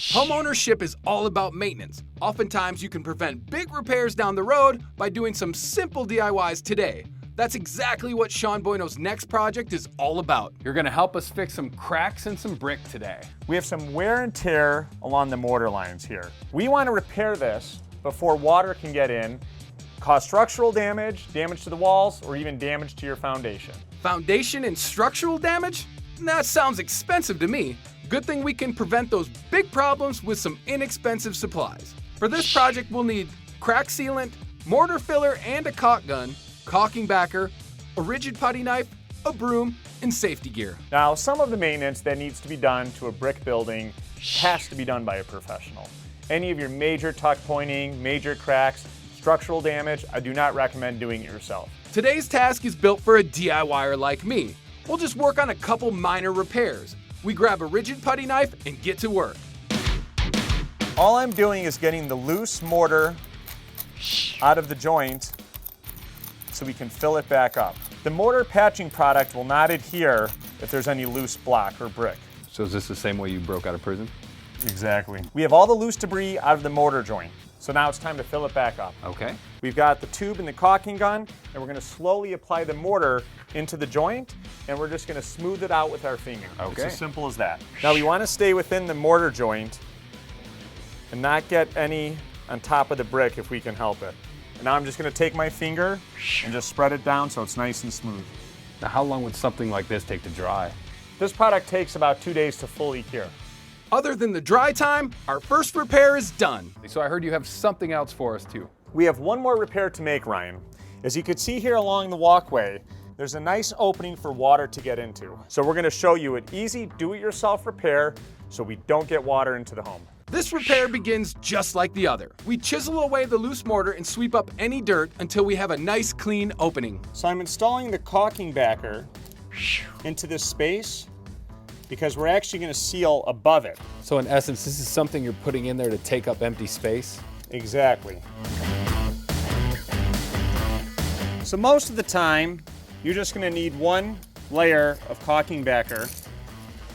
Homeownership is all about maintenance. Oftentimes, you can prevent big repairs down the road by doing some simple DIYs today. That's exactly what Sean Buino's next project is all about. You're gonna help us fix some cracks in some brick today. We have some wear and tear along the mortar lines here. We want to repair this before water can get in, cause structural damage, damage to the walls, or even damage to your foundation. Foundation and structural damage? That sounds expensive to me. Good thing we can prevent those big problems with some inexpensive supplies. For this project, we'll need crack sealant, mortar filler and a caulk gun, caulking backer, a rigid putty knife, a broom, and safety gear. Now, some of the maintenance that needs to be done to a brick building has to be done by a professional. Any of your major tuck pointing, major cracks, structural damage, I do not recommend doing it yourself. Today's task is built for a DIYer like me. We'll just work on a couple minor repairs. We grab a rigid putty knife and get to work. All I'm doing is getting the loose mortar out of the joint so we can fill it back up. The mortar patching product will not adhere if there's any loose block or brick. So is this the same way you broke out of prison? Exactly. We have all the loose debris out of the mortar joint. So now it's time to fill it back up. Okay. We've got the tube and the caulking gun, and we're gonna slowly apply the mortar into the joint, and we're just gonna smooth it out with our finger. Okay. It's as simple as that. Now we wanna stay within the mortar joint and not get any on top of the brick if we can help it. And now I'm just gonna take my finger and just spread it down so it's nice and smooth. Now how long would something like this take to dry? This product takes about 2 days to fully cure. Other than the dry time, our first repair is done. So I heard you have something else for us too. We have one more repair to make, Ryan. As you can see here along the walkway, there's a nice opening for water to get into. So we're gonna show you an easy do-it-yourself repair so we don't get water into the home. This repair begins just like the other. We chisel away the loose mortar and sweep up any dirt until we have a nice clean opening. So I'm installing the caulking backer into this space because we're actually gonna seal above it. So in essence, this is something you're putting in there to take up empty space? Exactly. So most of the time, you're just gonna need one layer of caulking backer,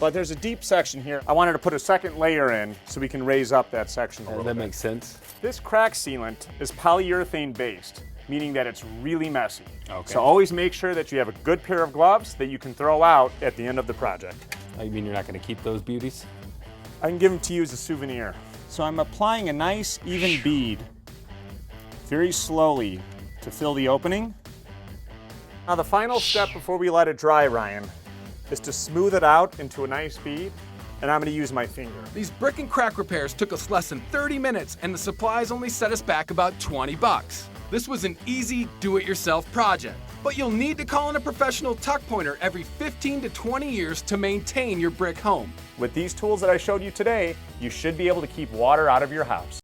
but there's a deep section here. I wanted to put a second layer in so we can raise up that section a little bit. That makes sense. This crack sealant is polyurethane based, meaning that it's really messy. Okay. So always make sure that you have a good pair of gloves that you can throw out at the end of the project. Oh, you mean you're not gonna keep those beauties? I can give them to you as a souvenir. So I'm applying a nice even bead very slowly to fill the opening. Now the final step before we let it dry, Ryan, is to smooth it out into a nice bead, and I'm gonna use my finger. These brick and crack repairs took us less than 30 minutes and the supplies only set us back about 20 bucks. This was an easy do-it-yourself project, but you'll need to call in a professional tuck pointer every 15 to 20 years to maintain your brick home. With these tools that I showed you today, you should be able to keep water out of your house.